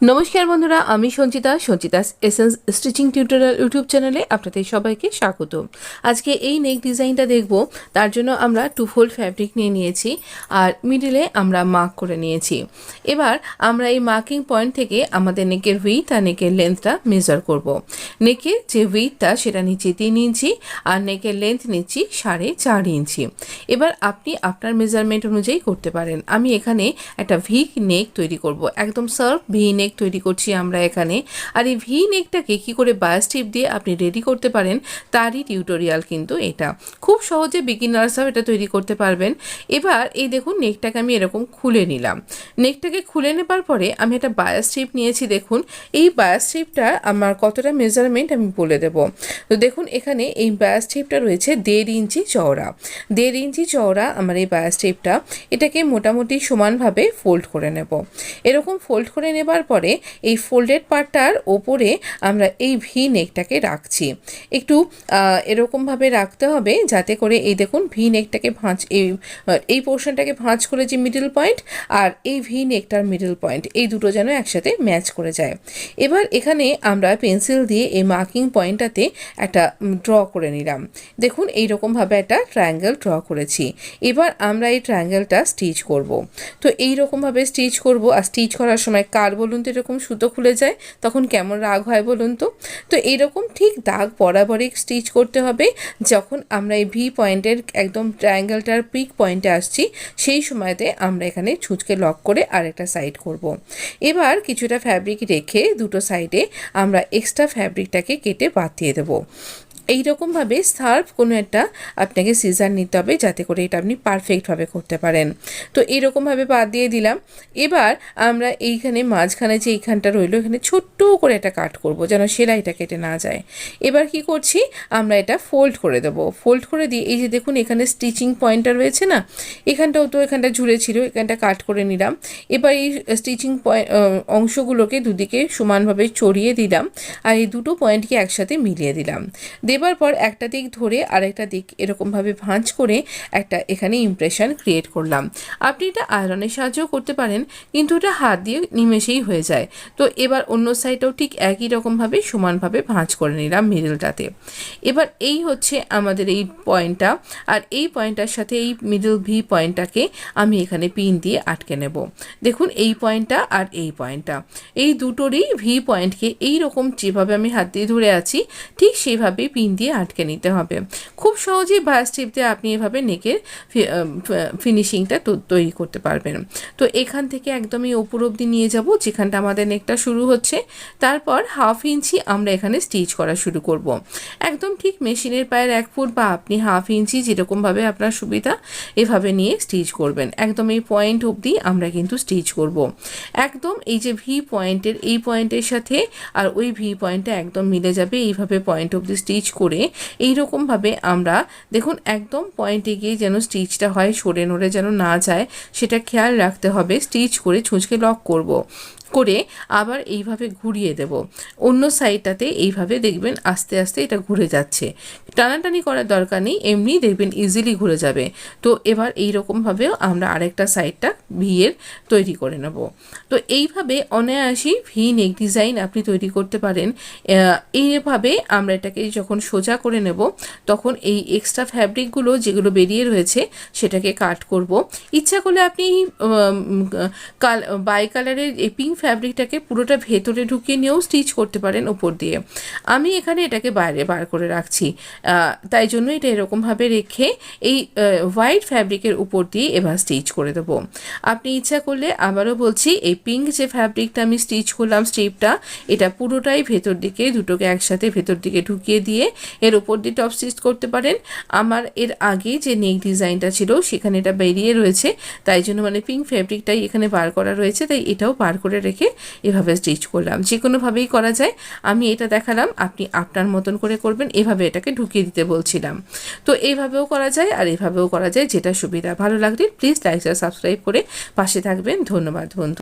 নমস্কার বন্ধুরা, আমি Sanchita's essence stitching tutorial YouTube চ্যানেলে আপনাদের সবাইকে স্বাগত। আজকে এই নেক ডিজাইনটা দেখব, তার জন্য আমরা 2 ফোল্ড ফ্যাব্রিক নিয়েছি আর মিডিলে আমরা মার্ক করে নিয়েছি। এবার আমরা এই মার্কিং পয়েন্ট থেকে আমাদের নেকের উইথ আর নেকের লেন্থটা মেজার করব। নেকের যে উইথটা সেটা নিচ্ছি 3 ইঞ্চি আর নেকের লেন্থ নিচ্ছি 4.5 ইঞ্চি। এবার আপনি আপনার মেজারমেন্ট অনুযায়ী করতে পারেন। আমি এখানে একটা ভি নেক তৈরি করব, একদম সার্ভ ভি নেক তৈরি করছি আমরা এখানে। আর এই ভি নেকটাকে কি করে বায়াস টিপ দিয়ে আপনি রেডি করতে পারেন তারই টিউটোরিয়াল কিন্তু এটা। খুব সহজে বিগিনার্সরাও এটা তৈরি করতে পারবেন। এবার এই দেখুন নেকটাকে আমি এরকম খুলে নিলাম। নেকটাকে খুলে নেবার পরে আমি একটা বায়াস টিপ নিয়েছি। দেখুন এই বায়াস টিপটা আমার কতটা মেজারমেন্ট আমি বলে দেব। তো দেখুন এখানে এই বায়াস টিপটা রয়েছে 1.5 ইঞ্চি চওড়া। 1.5 ইঞ্চি চওড়া আমার এই বায়াস টিপটা। এটাকে মোটামুটি সমানভাবে ফোল্ড করে নেব। এরকম ফোল্ড করে নেবার পরে এই ফোল্ডেড পার্টটার ওপরে আমরা এই ভি নেকটাকে রাখছি। একটু এরকমভাবে রাখতে হবে যাতে করে এই দেখুন ভি নেকটাকে এই পোর্শনটাকে ভাঁজ করে যে মিডল পয়েন্ট আর এই ভি নেকটার মিডল পয়েন্ট এই দুটো যেন একসাথে ম্যাচ করে যায়। এবার এখানে আমরা পেন্সিল দিয়ে এই মার্কিং পয়েন্টটাতে একটা ড্র করে নিলাম। দেখুন এইরকমভাবে একটা ট্রায়াঙ্গেল ড্র করেছি। এবার আমরা এই ট্রায়াঙ্গেলটা স্টিচ করব। তো এইরকমভাবে স্টিচ করব। আর স্টিচ করার সময় কার বলুন তো এরকম সুতো খুলে যায় তখন কেমন রাগ হয় বলুন তো। তো এইরকম ঠিক দাগ বরাবরই স্টিচ করতে হবে। যখন আমরা এই ভি পয়েন্টের একদম ট্রায়াঙ্গেলটার পিক পয়েন্টে আসছি সেই সময়তে আমরা এখানে ছুঁচকে লক করে আরেকটা সাইড করব। এবার কিছুটা ফ্যাব্রিক রেখে দুটো সাইডে আমরা এক্সট্রা ফ্যাব্রিকটাকে কেটে বাদ দিয়ে দেবো। এইরকমভাবে সার্ভ কোনো একটা আপনাকে সিজার নিতে হবে যাতে করে এটা আপনি পারফেক্টভাবে করতে পারেন। তো এইরকমভাবে বাদ দিয়ে দিলাম। এবার আমরা এইখানে মাঝখানে যে এইখানটা রইলো এখানে ছোট্ট করে একটা কাট করব যেন সেলাইটা কেটে না যায়। এবার কি করছি আমরা এটা ফোল্ড করে দেবো। ফোল্ড করে দিয়ে এই যে দেখুন এখানে স্টিচিং পয়েন্টটা রয়েছে না, এখানটাও তো এখানটা ঝুলে ছিল, এখানটা কাট করে নিলাম। এবার এই স্টিচিং অংশগুলোকে দুদিকে সমানভাবে চড়িয়ে দিলাম আর এই দুটো পয়েন্টকে একসাথে মিলিয়ে দিলাম। দেবার পর একটা দিক ধরে আরেকটা দিক এরকমভাবে ভাঁজ করে একটা এখানে ইমপ্রেশন ক্রিয়েট করলাম। আপনি এটা আয়রনের সাহায্যেও করতে পারেন, কিন্তু এটা হাত দিয়ে নিমেষেই হয়ে যায়। তো এবার অন্য সাইডটাও ঠিক একই রকমভাবে সমানভাবে ভাঁজ করে নিলাম মিডলটাতে। এবার এই হচ্ছে আমাদের এই পয়েন্টটা, আর এই পয়েন্টটার সাথে এই মিডল ভি পয়েন্টটাকে আমি এখানে পিন দিয়ে আটকে নেব। দেখুন এই পয়েন্টটা আর এই পয়েন্টটা, এই দুটোরই ভি পয়েন্টকে এই রকম যেভাবে আমি হাত দিয়ে ধরে আছি ঠিক সেইভাবেই পিন দিয়ে আটকে নিতে হবে। খুব সহজেই বায়াস টিপ দিয়ে আপনি এভাবে নেকের ফিনিশিংটা তৈরি করতে পারবেন। তো এখান থেকে একদমই ওপর অবধি নিয়ে যাব যেখানটা আমাদের নেকটা শুরু হচ্ছে। তারপর 1/2 ইঞ্চি আমরা এখানে স্টিচ করা শুরু করব। একদম ঠিক মেশিনের পায়ের 1 ফুট বা আপনি 1/2 ইঞ্চি যেরকমভাবে আপনার সুবিধা এভাবে নিয়ে স্টিচ করবেন। একদম এই পয়েন্ট অবধি আমরা কিন্তু স্টিচ করব। একদম এই যে ভি পয়েন্টের এই পয়েন্টের সাথে আর ওই ভি পয়েন্টটা একদম মিলে যাবে এইভাবে পয়েন্ট অবধি স্টিচ করে এইরকমভাবে আমরা দেখুন একদম পয়েন্টে গিয়ে যেন স্টিচটা হয়, সরে নড়ে যেন না যায় সেটা খেয়াল রাখতে হবে। স্টিচ করে ছুঁচকে লক করব, করে আবার এইভাবে ঘুরিয়ে দেব। অন্য সাইডটাতে এইভাবে দেখবেন আস্তে আস্তে এটা ঘুরে যাচ্ছে, টানাটানি করার দরকার নেই, এমনি দেখবেন ইজিলি ঘুরে যাবে। তো এবার এইরকমভাবেও আমরা আরেকটা সাইডটা ভিয়ের তৈরি করে নেব। তো এইভাবে অনায়াসই ভি নেক ডিজাইন আপনি তৈরি করতে পারেন। এইভাবে আমরা এটাকে যখন সোজা করে নেব তখন এই এক্সট্রা ফ্যাব্রিকগুলো যেগুলো বেরিয়ে রয়েছে সেটাকে কাট করব। ইচ্ছা করলে আপনি বাই কালারের এই পিঙ্ক ফ্যাব্রিকটাকে পুরোটা ভেতরে ঢুকিয়ে নিয়েও স্টিচ করতে পারেন উপর দিয়ে। আমি এখানে এটাকে বাইরে বার করে রাখছি, তাই জন্য এটা এরকমভাবে রেখে এই হোয়াইট ফ্যাব্রিকের উপর দিয়ে এবার স্টিচ করে দেবো। আপনি ইচ্ছা করলে আবারও বলছি এই পিঙ্ক যে ফ্যাব্রিকটা আমি স্টিচ করলাম স্ট্রিপটা, এটা পুরোটাই ভেতর দিকে দুটোকে একসাথে ভেতর দিকে ঢুকিয়ে দিয়ে এর উপর দিয়ে টপ স্টিচ করতে পারেন। আমার এর আগে যে নেক ডিজাইনটা ছিল সেখানে এটা বেরিয়ে রয়েছে, তাই জন্য মানে পিঙ্ক ফ্যাব্রিকটাই এখানে বার করা রয়েছে, তাই এটাও বার করে রেখে এভাবে স্টিচ করলাম। যে কোনোভাবেই করা যায়, আমি এটা দেখালাম, আপনি আপনার মতন করে করবেন। এভাবে এটাকে ঢুকিয়ে দিতে বলছিলাম। তো এইভাবেও করা যায় আর এভাবেও করা যায়, যেটা সুবিধা। ভালো লাগলে প্লিজ লাইক আর সাবস্ক্রাইব করে পাশে থাকবেন। ধন্যবাদ বন্ধু।